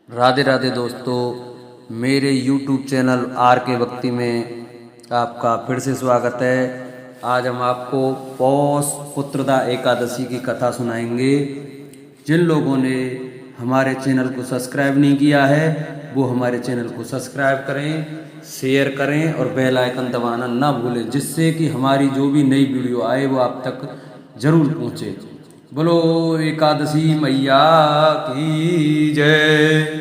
राधे राधे दोस्तों, मेरे YouTube channel are के भक्ति में आपका फिर से स्वागत है। आज हम आपको पौष पुत्रदा एकादशी की कथा सुनाएंगे। जिन लोगों ने हमारे चैनल को सब्सक्राइब नहीं किया है वो हमारे चैनल को सब्सक्राइब करें, शेयर करें और बेल आइकन दबाना ना भूलें, जिससे कि हमारी जो भी नई वीडियो आए वो आप तक जरूर पहुँचे। बोलो एकादशी मैया की जय।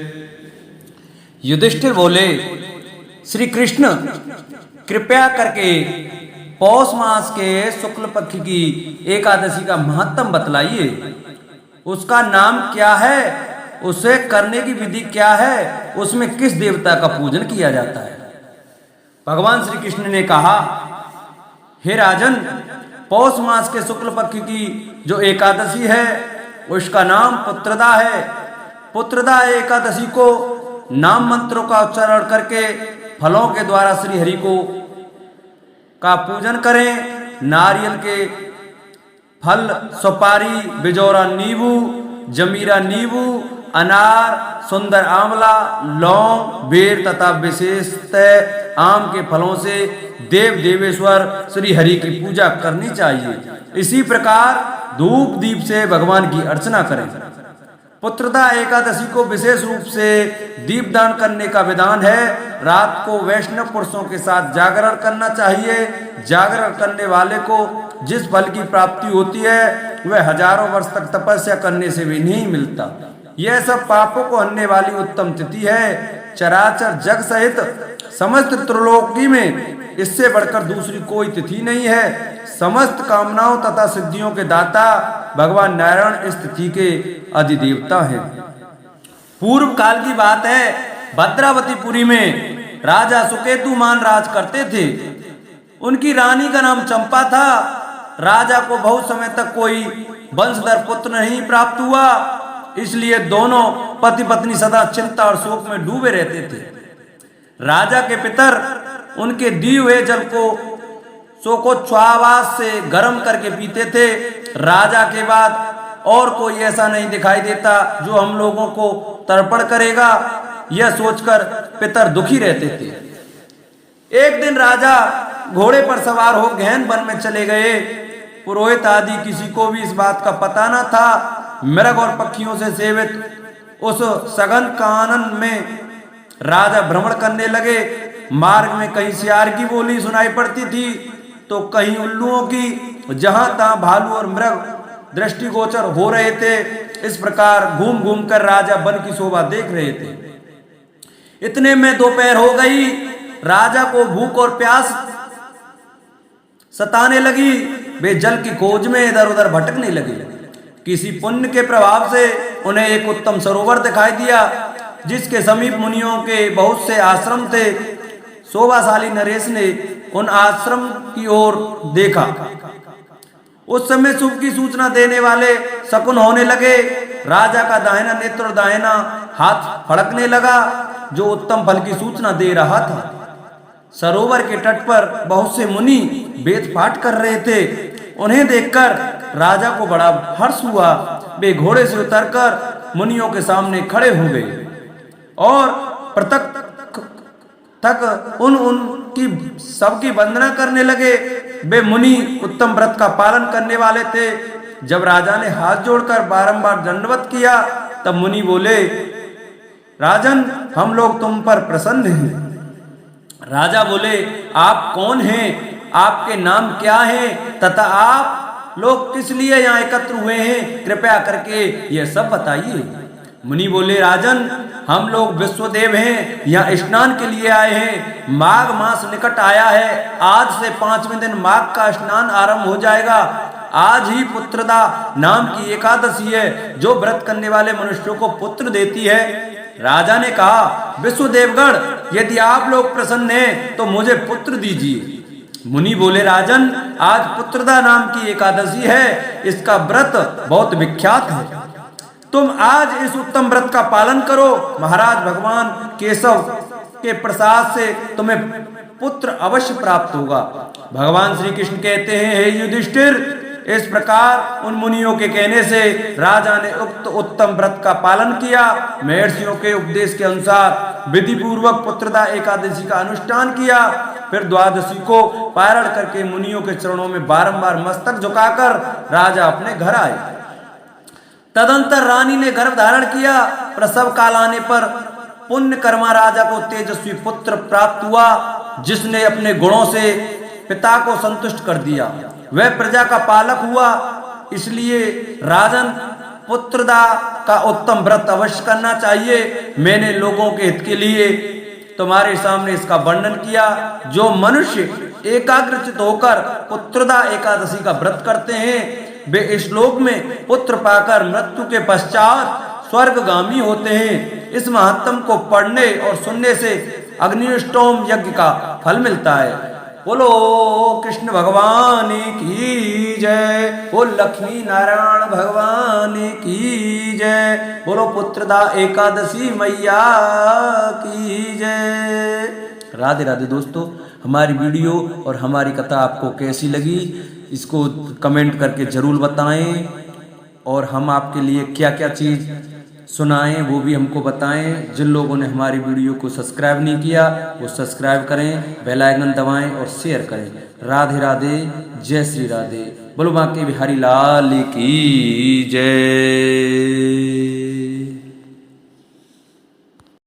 युधिष्ठिर बोले, श्री कृष्ण कृपया करके पौष मास के शुक्ल पक्ष की एकादशी का महत्तम बतलाइए। उसका नाम क्या है, उसे करने की विधि क्या है, उसमें किस देवता का पूजन किया जाता है। भगवान श्री कृष्ण ने कहा, हे राजन, पौष मास के शुक्ल पक्ष की जो एकादशी है उसका नाम पुत्रदा है। पुत्रदा एकादशी को नाम मंत्रों का उच्चारण करके फलों के द्वारा श्री हरि को का पूजन करें। नारियल के फल, सुपारी, बिजौरा नींबू, जमीरा नींबू, अनार, सुंदर आंवला, लौंग, बेर तथा विशेषतः आम के फलों से देव देवेश्वर श्री हरि की पूजा करनी चाहिए। इसी प्रकार धूप दीप से भगवान की अर्चना करें। पुत्रदा एकादशी को विशेष रूप से दीपदान करने का विधान है। रात को वैष्णव पुरुषों के साथ जागरण करना चाहिए। जागरण करने वाले को जिस फल की प्राप्ति होती है वह हजारों वर्ष तक तपस्या करने से भी नहीं मिलता। यह सब पापों को हरने वाली उत्तम तिथि है। चराचर जग सहित समस्त त्रिलोकी में इससे बढ़कर दूसरी कोई तिथि नहीं है। समस्त कामनाओं तथा सिद्धियों के दाता भगवान नारायण इस तिथि के अधिदेवता हैं। पूर्व काल की बात है, भद्रावतीपुरी में राजा सुकेतुमान राज करते थे। उनकी रानी का नाम चंपा था। राजा को बहुत समय तक कोई वंशधर पुत्र नहीं प्राप्त हुआ, इसलिए दोनों पति पत्नी सदा चिंता और शोक में डूबे रहते थे। राजा के पितर उनके दिए हुए जल को शोकोच्छ्वास से गर्म करके पीते थे। राजा के बाद और कोई ऐसा नहीं दिखाई देता जो हम लोगों को तर्पण करेगा, यह सोचकर पितर दुखी रहते थे। एक दिन राजा घोड़े पर सवार हो गहन वन में चले गए। पुरोहित आदि किसी को भी इस बात का पता न था। मृग और पक्षियों से सेवित उस सघन कानन में राजा भ्रमण करने लगे। मार्ग में कहीं सियार की बोली सुनाई पड़ती थी तो कहीं उल्लुओं की। जहां तहां भालू और मृग दृष्टिगोचर हो रहे थे। इस प्रकार घूम घूम कर राजा वन की शोभा देख रहे थे। इतने में दोपहर हो गई। राजा को भूख और प्यास सताने लगी। वे जल की खोज में इधर उधर भटकने लगे। किसी पुण्य के प्रभाव से उन्हें एक उत्तम सरोवर दिखाई दिया, जिसके समीप मुनियों के बहुत से आश्रम थे। शोभाशाली नरेश ने उन आश्रम की ओर देखा। उस समय शुभ की सूचना देने वाले शकुन होने लगे। राजा का दाहिना नेत्र और दाहिना हाथ फड़कने लगा, जो उत्तम फल की सूचना दे रहा था। सरोवर के तट पर बहुत से मुनि वेद पाठ कर रहे थे। उन्हें देखकर राजा को बड़ा हर्ष हुआ। वे घोड़े से उतरकर मुनियों के सामने खड़े हो गए और पृथक तक उनकी सबकी वंदना करने लगे। वे मुनि उत्तम व्रत का पालन करने वाले थे। जब राजा ने हाथ जोड़कर बारंबार दंडवत किया तब मुनि बोले, राजन, हम लोग तुम पर प्रसन्न हैं। राजा बोले, आप कौन हैं, आपके नाम क्या हैं तथा आप लोग किस लिए यहाँ एकत्र हुए हैं, कृपया करके यह सब बताइए। मुनि बोले, राजन, हम लोग विश्वदेव हैं, यहाँ स्नान के लिए आए हैं। माघ मास निकट आया है। आज से 5वें दिन माघ का स्नान आरंभ हो जाएगा। आज ही पुत्रदा नाम की एकादशी है, जो व्रत करने वाले मनुष्यों को पुत्र देती है। राजा ने कहा, विश्वदेवगण, यदि आप लोग प्रसन्न हैं तो मुझे पुत्र दीजिए। मुनि बोले, राजन, आज पुत्रदा नाम की एकादशी है, इसका व्रत बहुत विख्यात है। तुम आज इस उत्तम व्रत का पालन करो। महाराज भगवान केशव के प्रसाद से तुम्हें पुत्र अवश्य प्राप्त होगा। भगवान श्री कृष्ण कहते हैं, हे युधिष्ठिर, इस प्रकार उन मुनियों के कहने से राजा ने उक्त उत्तम व्रत का पालन किया। महर्षियों के उपदेश के अनुसार विधि पूर्वक पुत्रदा एकादशी का अनुष्ठान किया। फिर द्वादशी को पारण करके मुनियों के चरणों में बारंबार मस्तक झुकाकर राजा अपने घर आए। तदंतर रानी ने गर्भ धारण किया। प्रसव काल आने पर पुण्य कर्मा राजा को तेजस्वी पुत्र प्राप्त हुआ, जिसने अपने गुणों से पिता को संतुष्ट कर दिया। वह प्रजा का पालक हुआ। इसलिए राजन, पुत्रदा का उत्तम व्रत अवश्य करना चाहिए। मैंने लोगों के हित के लिए तुम्हारे सामने इसका वर्णन किया। जो मनुष्य एकाग्रचित होकर पुत्रदा एकादशी का व्रत करते हैं, वे इस लोक में पुत्र पाकर मृत्यु के पश्चात स्वर्गगामी होते हैं। इस महात्म को पढ़ने और सुनने से अग्निष्टोम यज्ञ का फल मिलता है। बोलो कृष्ण भगवान की जय। बोल लक्ष्मी नारायण भगवान की जय। बोलो पुत्रदा एकादशी मैया की जय। राधे राधे दोस्तों, हमारी वीडियो और हमारी कथा आपको कैसी लगी, इसको कमेंट करके जरूर बताएं। और हम आपके लिए क्या क्या चीज़ सुनाएं वो भी हमको बताएं। जिन लोगों ने हमारी वीडियो को सब्सक्राइब नहीं किया वो सब्सक्राइब करें, बेल आइकन दबाएं और शेयर करें। राधे राधे, जय श्री राधे। बोलो बांके बिहारी लाल की जय।